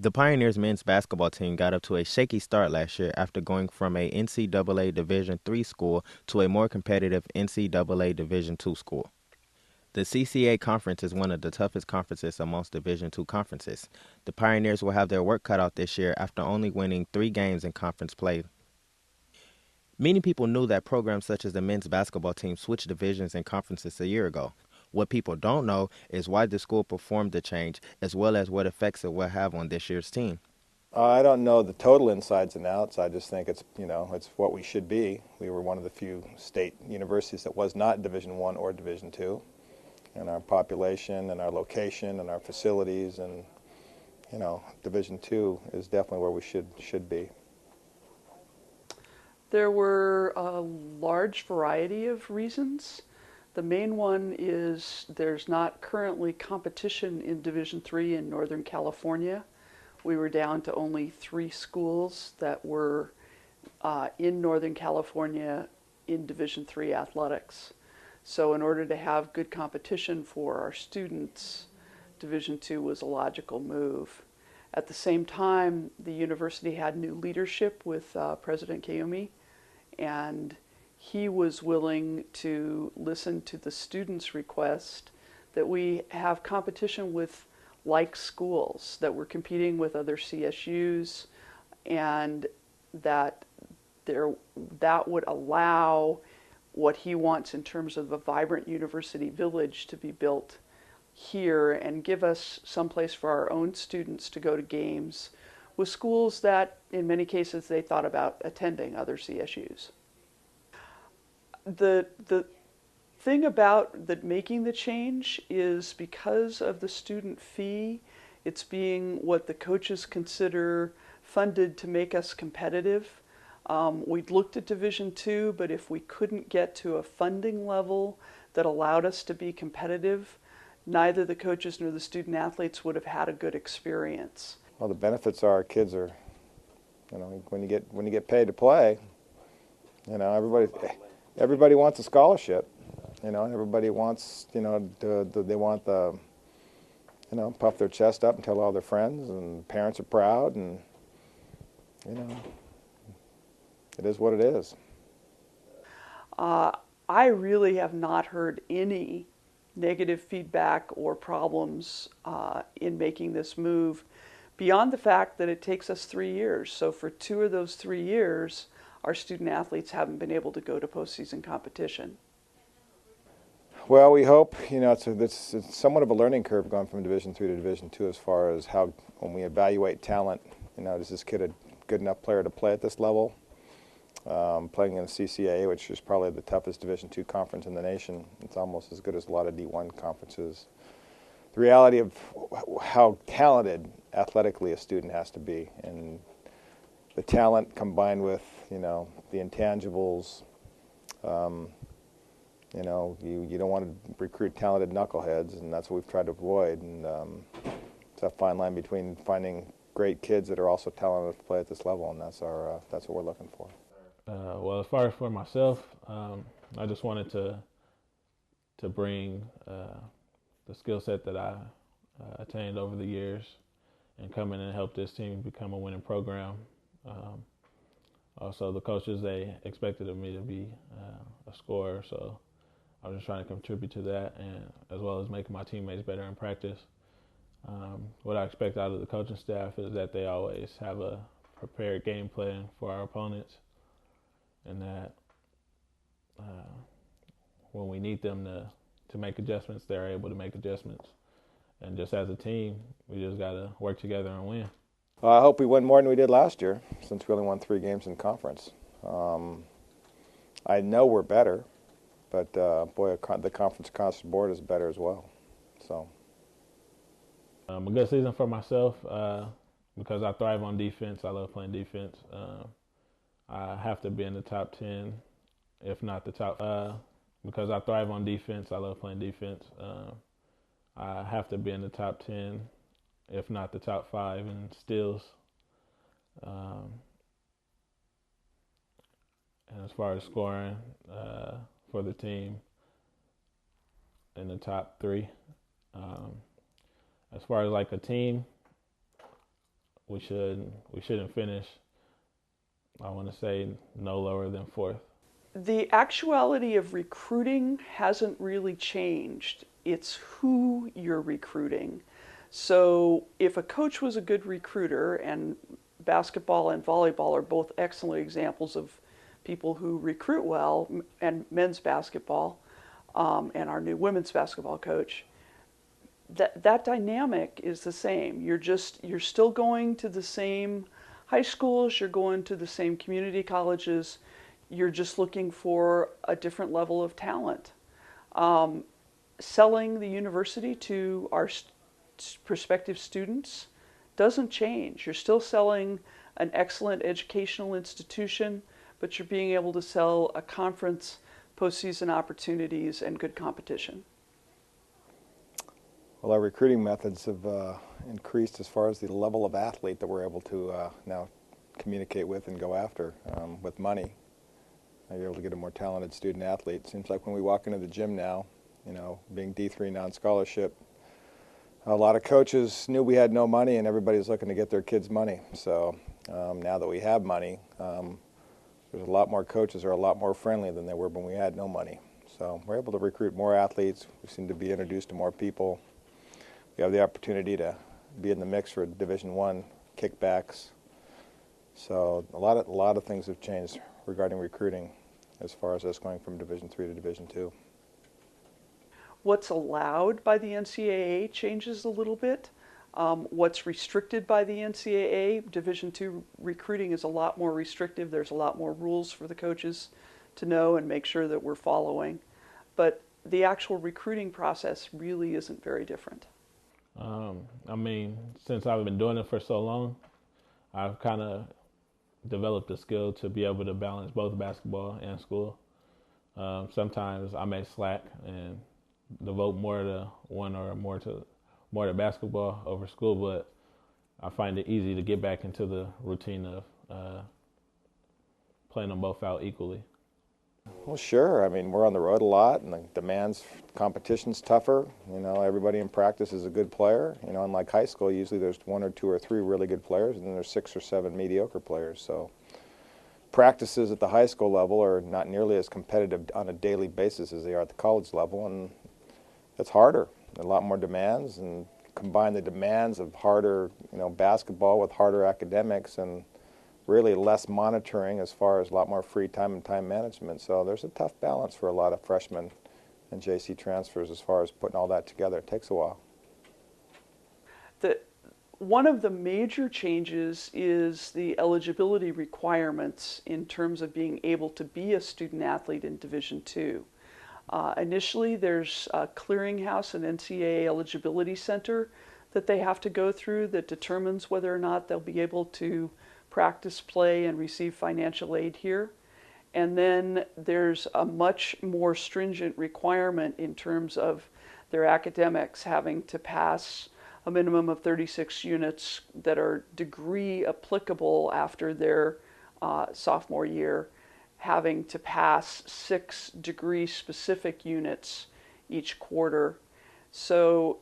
The Pioneers men's basketball team got up to a shaky start last year after going from a NCAA Division III school to a more competitive NCAA Division II school. The CCA conference is one of the toughest conferences amongst Division II conferences. The Pioneers will have their work cut out this year after only winning 3 games in conference play. Many people knew that programs such as the men's basketball team switched divisions and conferences a year ago. What people don't know is why the school performed the change, as well as what effects it will have on this year's team. I don't know the total insides and outs. I just think it's what we should be. We were one of the few state universities that was not Division I or Division II, and our population and our location and our facilities and Division II is definitely where we should be. There were a large variety of reasons. The main one is there's not currently competition in Division III in Northern California. We were down to only 3 schools that were in Northern California in Division III athletics. So in order to have good competition for our students, Division II was a logical move. At the same time, the university had new leadership with President Kayumi, and he was willing to listen to the students' request that we have competition with like schools, that we're competing with other CSUs, and that would allow what he wants in terms of a vibrant university village to be built here and give us some place for our own students to go to games with schools that in many cases they thought about attending, other CSUs. The thing about making the change is because of the student fee, it's being what the coaches consider funded to make us competitive. We'd looked at Division II, but if we couldn't get to a funding level that allowed us to be competitive, neither the coaches nor the student athletes would have had a good experience. Well, the benefits are our kids are, when you get paid to play, everybody wants a scholarship. Everybody wants, they want the, puff their chest up and tell all their friends, and parents are proud, and, it is what it is. I really have not heard any negative feedback or problems in making this move, beyond the fact that it takes us 3 years. So for 2 of those 3 years, our student athletes haven't been able to go to postseason competition. Well, we hope, it's somewhat of a learning curve going from Division III to Division II as far as how, when we evaluate talent, is this kid a good enough player to play at this level? Playing in the CCA, which is probably the toughest Division II conference in the nation. It's almost as good as a lot of D1 conferences. The reality of how talented athletically a student has to be, and the talent combined with, the intangibles. You don't want to recruit talented knuckleheads, and that's what we've tried to avoid. And it's a fine line between finding great kids that are also talented to play at this level, and that's what we're looking for. Well, as far as for myself, I just wanted to bring the skill set that I attained over the years and come in and help this team become a winning program. Also, the coaches, they expected of me to be a scorer, so I was just trying to contribute to that, and as well as making my teammates better in practice. What I expect out of the coaching staff is that they always have a prepared game plan for our opponents, and that when we need them to make adjustments, they're able to make adjustments. And just as a team, we just got to work together and win. I hope we win more than we did last year, since we only won 3 games in conference. I know we're better, but boy, the conference across the board is better as well. So, a good season for myself because I thrive on defense. I love playing defense. I have to be in the top 10, if not the top. Because I thrive on defense. I love playing defense. I have to be in the top 10, if not the top 5 in steals. And as far as scoring for the team, in the top 3. As far as like a team, we shouldn't finish, I want to say, no lower than fourth. The actuality of recruiting hasn't really changed. It's who you're recruiting. So if a coach was a good recruiter, and basketball and volleyball are both excellent examples of people who recruit well, and men's basketball, and our new women's basketball coach, that dynamic is the same. You're still going to the same high schools, you're going to the same community colleges, you're just looking for a different level of talent. Selling the university to our prospective students doesn't change. You're still selling an excellent educational institution, but you're being able to sell a conference, postseason opportunities, and good competition. Well, our recruiting methods have increased as far as the level of athlete that we're able to now communicate with and go after with money. You're able to get a more talented student athlete. Seems like when we walk into the gym now, being D3 non-scholarship, a lot of coaches knew we had no money and everybody's looking to get their kids money. So now that we have money, there's a lot more coaches are a lot more friendly than they were when we had no money. So we're able to recruit more athletes. We seem to be introduced to more people. We have the opportunity to be in the mix for Division I kickbacks. So a lot of things have changed regarding recruiting as far as us going from Division III to Division II. What's allowed by the NCAA changes a little bit. What's restricted by the NCAA, Division II recruiting is a lot more restrictive. There's a lot more rules for the coaches to know and make sure that we're following. But the actual recruiting process really isn't very different. Since I've been doing it for so long, I've kind of developed the skill to be able to balance both basketball and school. Sometimes I may slack and devote more to one or more to basketball over school, but I find it easy to get back into the routine of playing them both out equally. Well, sure. We're on the road a lot, and the demands, competition's tougher. Everybody in practice is a good player. Unlike high school, usually there's 1 or 2 or 3 really good players, and then there's 6 or 7 mediocre players. So practices at the high school level are not nearly as competitive on a daily basis as they are at the college level, and it's harder. A lot more demands, and combine the demands of harder, basketball with harder academics, and really less monitoring as far as a lot more free time and time management. So there's a tough balance for a lot of freshmen and JC transfers as far as putting all that together. It takes a while. One of the major changes is the eligibility requirements in terms of being able to be a student athlete in Division II. Initially, there's a clearinghouse, an NCAA eligibility center that they have to go through that determines whether or not they'll be able to practice, play, and receive financial aid here. And then there's a much more stringent requirement in terms of their academics having to pass a minimum of 36 units that are degree applicable after their sophomore year, having to pass 6 degree specific units each quarter. So,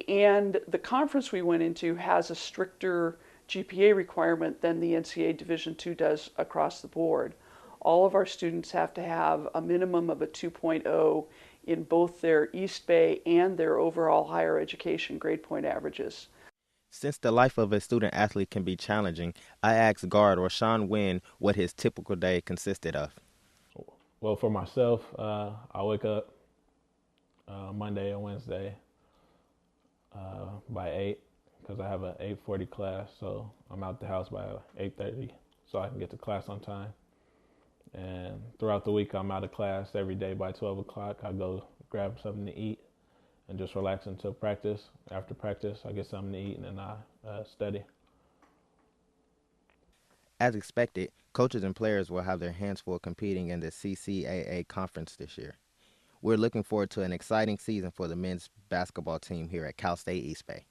and the conference we went into has a stricter GPA requirement than the NCAA Division II does across the board. All of our students have to have a minimum of a 2.0 in both their East Bay and their overall higher education grade point averages. Since the life of a student athlete can be challenging, I asked guard Rashawn Wynn what his typical day consisted of. Well, for myself, I wake up Monday and Wednesday by 8 because I have an 8:40 class, so I'm out the house by 8:30 so I can get to class on time. And throughout the week, I'm out of class every day by 12 o'clock. I go grab something to eat and just relax until practice. After practice, I get something to eat and then I study. As expected, coaches and players will have their hands full competing in the CCAA conference this year. We're looking forward to an exciting season for the men's basketball team here at Cal State East Bay.